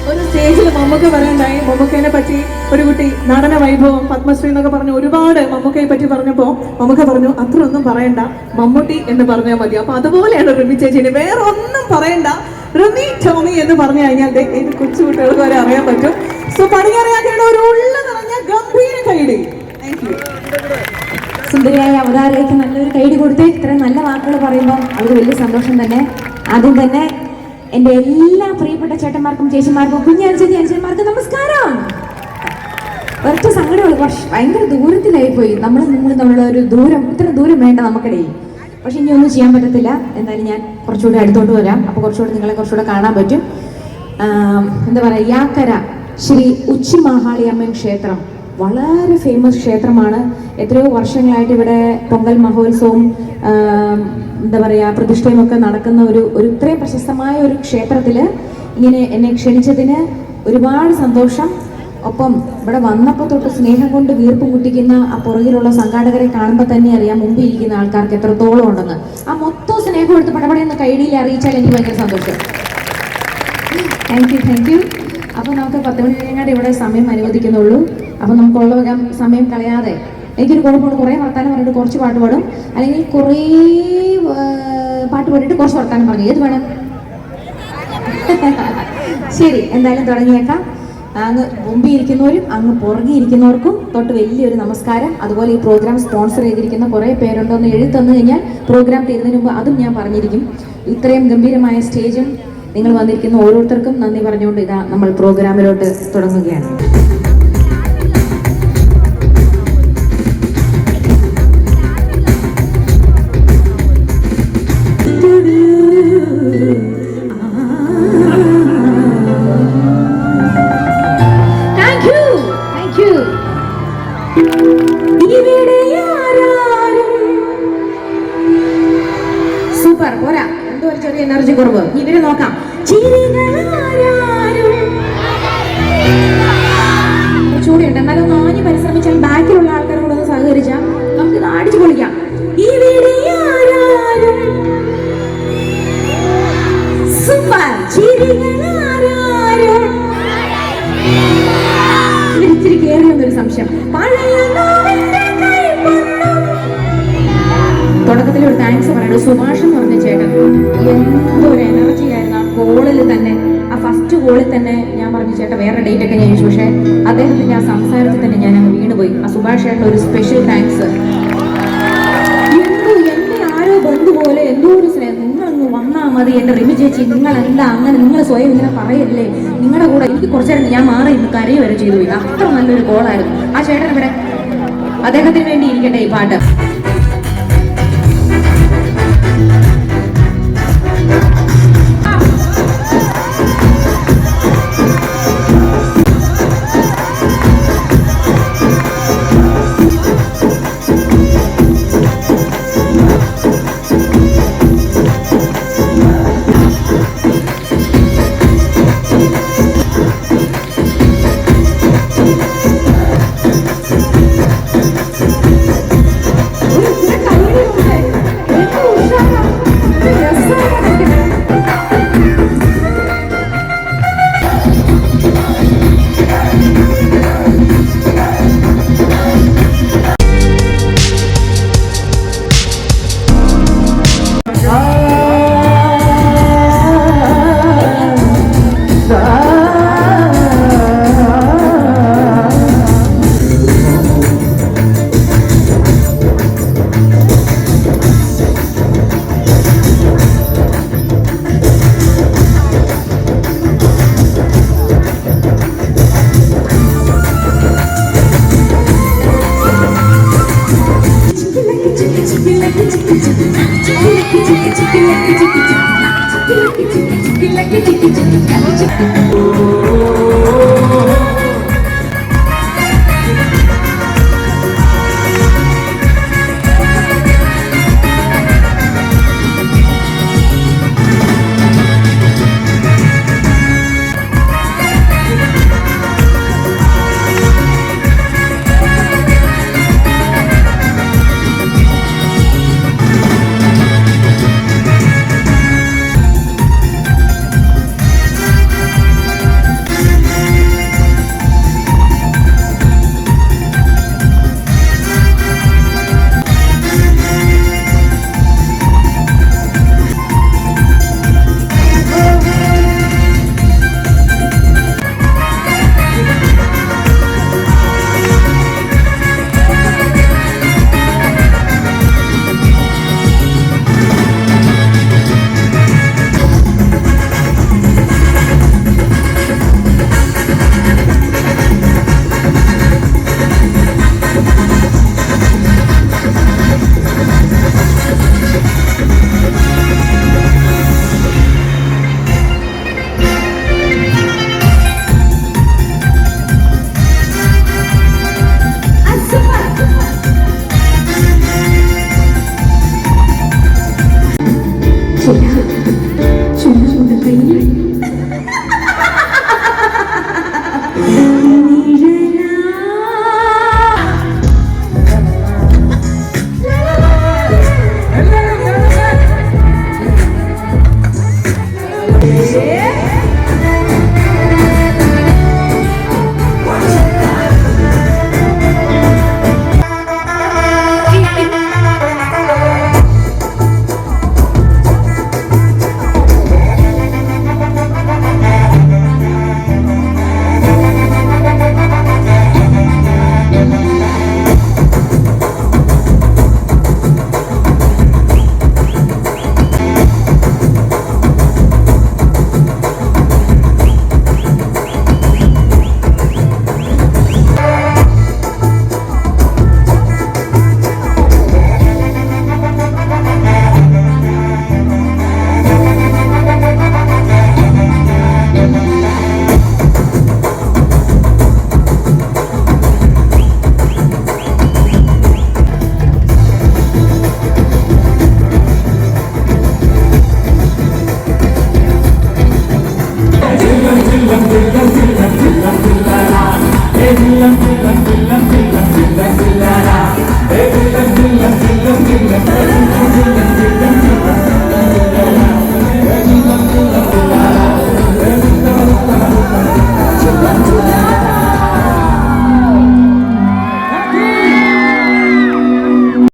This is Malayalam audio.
ഒരു സ്റ്റേജിൽ മമ്മൂക്ക പറയണ്ടായി. മമ്മൂക്കനെ പറ്റി ഒരു കുട്ടി നടന വൈഭവം പത്മശ്രീ എന്നൊക്കെ പറഞ്ഞ് ഒരുപാട് മമ്മൂക്കയെ പറ്റി പറഞ്ഞപ്പോൾ മമ്മൂക്ക പറഞ്ഞു അത്ര ഒന്നും പറയണ്ട, മമ്മൂട്ടി എന്ന് പറഞ്ഞാൽ മതി. അപ്പൊ അതുപോലെയാണ് റിമി ചേച്ചിന്, വേറെ ഒന്നും പറയണ്ട, റിമി ടോമി എന്ന് പറഞ്ഞു കഴിഞ്ഞാൽ ഏത് കൊച്ചു കുട്ടികൾക്ക് വരെ അറിയാൻ പറ്റും. സോ പണിയറിയാതെയാണ് ഒരു ഉള്ള നിറഞ്ഞ ഗംഭീര കൈഡി. Thank you. സുന്ദരിയായ അവതാരയ്ക്ക് നല്ലൊരു കൈഡി കൊടുത്ത് ഇത്രയും നല്ല വാക്കുകൾ പറയുമ്പോൾ അവർക്ക് വലിയ സന്തോഷം തന്നെ. ആദ്യം തന്നെ എൻ്റെ എല്ലാ പ്രിയപ്പെട്ട ചേട്ടന്മാർക്കും ചേച്ചിമാർക്കും കുഞ്ഞനുജത്തി അനുജന്മാർക്കും നമസ്കാരം. ഒറ്റ സങ്കടമുള്ളൂ, ഭയങ്കര ദൂരത്തിലായിപ്പോയി നമ്മൾ തമ്മിലുള്ള ഒരു ദൂരം. ഇത്ര ദൂരം വേണ്ട നമുക്കിടയിൽ. പക്ഷെ ഇനി ഒന്നും ചെയ്യാൻ പറ്റത്തില്ല. എന്തായാലും ഞാൻ കുറച്ചുകൂടി അടുത്തോട്ട് വരാം. അപ്പോൾ കുറച്ചുകൂടി നിങ്ങളെ കുറച്ചുകൂടെ കാണാൻ പറ്റും. എന്താ പറയുക, യാക്കര ശ്രീ ഉച്ചിമഹാളിയമ്മൻ ക്ഷേത്രം വളരെ ഫേമസ് ക്ഷേത്രമാണ്. എത്രയോ വർഷങ്ങളായിട്ട് ഇവിടെ പൊങ്കൽ മഹോത്സവം എന്താ പറയുക പ്രതിഷ്ഠയും ഒക്കെ നടക്കുന്ന ഒരു ഇത്രയും പ്രശസ്തമായ ഒരു ക്ഷേത്രത്തിൽ ഇങ്ങനെ എന്നെ ക്ഷണിച്ചതിന് ഒരുപാട് സന്തോഷം. ഒപ്പം ഇവിടെ വന്നപ്പോൾ തൊട്ട് സ്നേഹം കൊണ്ട് വീർപ്പ് മുട്ടിക്കുന്ന ആ പുറകിലുള്ള സംഘാടകരെ കാണുമ്പോൾ തന്നെ അറിയാം മുമ്പിൽ ഇരിക്കുന്ന ആൾക്കാർക്ക് എത്രത്തോളം ഉണ്ടെന്ന്. ആ മൊത്തം സ്നേഹം എടുത്ത് പടപടയെന്ന് കൈഡിയിൽ അറിയിച്ചാൽ എനിക്ക് ഭയങ്കര സന്തോഷം. Thank you. അപ്പോൾ നമുക്ക് 10 മണി കഴിഞ്ഞാൽ ഇവിടെ സമയം അനുവദിക്കുന്നുള്ളൂ. അപ്പോൾ നമുക്കുള്ള സമയം കളയാതെ എനിക്കൊരു കുഴപ്പമുണ്ട്. കുറേ വർത്താനം പറഞ്ഞിട്ട് കുറച്ച് പാട്ട് പാടും, അല്ലെങ്കിൽ കുറേ പാട്ട് പാടിയിട്ട് കുറച്ച് വർത്താനം പറഞ്ഞു. ഏത് വേണം? ശരി, എന്തായാലും തുടങ്ങിയേക്കാം. അങ്ങ് മുമ്പിൽ ഇരിക്കുന്നവരും അങ്ങ് പുറകിയിരിക്കുന്നവർക്കും തൊട്ട് വലിയൊരു നമസ്കാരം. അതുപോലെ ഈ പ്രോഗ്രാം സ്പോൺസർ ചെയ്തിരിക്കുന്ന കുറേ പേരുണ്ടോയെന്ന് എഴുതി തന്നു കഴിഞ്ഞാൽ പ്രോഗ്രാം തീരുന്നതിന് മുമ്പ് അതും ഞാൻ പറഞ്ഞിരിക്കും. ഇത്രയും ഗംഭീരമായ സ്റ്റേജും നിങ്ങൾ വന്നിരിക്കുന്ന ഓരോരുത്തർക്കും നന്ദി പറഞ്ഞുകൊണ്ട് ഇതാ നമ്മൾ പ്രോഗ്രാമിലോട്ട് തുടങ്ങുകയാണ്. സൂപ്പർ, പോരാ, എന്തോ ഒരു ചെറിയ എനർജി കുറവ്. ഇവരെ നോക്കാം. ചൂടുണ്ട്, എന്നാലും ഒന്ന് ആഞ്ഞ് പരിശ്രമിച്ചാൽ ബാക്കിലുള്ള ആൾക്കാരും കൂടെ ഒന്ന് സഹകരിച്ചാൽ നമുക്ക് ഇത് അടിച്ചു പൊളിക്കാം. സൂപ്പർ, ഇവരിച്ചിരി കേറിയൊന്നൊരു സംശയം. തുടക്കത്തിൽ ഒരു താങ്ക്സ് പറയണം. സുഭാഷ് എന്ന് പറഞ്ഞ ചേട്ടൻ എന്തൊരു എനർജി ആയിരുന്നു ആ കോളിൽ തന്നെ. ആ ഫസ്റ്റ് കോളിൽ തന്നെ ഞാൻ പറഞ്ഞു ചേട്ടൻ വേറെ ഡേറ്റ് ഒക്കെ ഞാൻ ചോദിച്ചു. പക്ഷേ അദ്ദേഹത്തിന്റെ ആ സംസാരത്തിൽ തന്നെ ഞാൻ അങ്ങ് വീണുപോയി. ആ സുഭാഷ് ചേട്ടൻ ഒരു സ്പെഷ്യൽ താങ്ക്സ്. എന്നെ ആരോ ബന്ധു പോലെ എന്തോ ഒരു സ്നേഹം. നിങ്ങളങ്ങ് വന്നാൽ മതി എൻ്റെ റിമി ചേച്ചി, നിങ്ങൾ എന്താ അങ്ങനെ, നിങ്ങൾ സ്വയം ഇങ്ങനെ പറയല്ലേ, നിങ്ങളുടെ കൂടെ എനിക്ക് കുറച്ചു നേരം ഞാൻ മാറി ഇന്ന് കരയും വരെ ചെയ്തു പോയി. അത്ര നല്ലൊരു കോളായിരുന്നു. ആ ചേട്ടൻ ഇവിടെ അദ്ദേഹത്തിന് വേണ്ടി ഇരിക്കട്ടെ ഈ പാട്ട്. Oh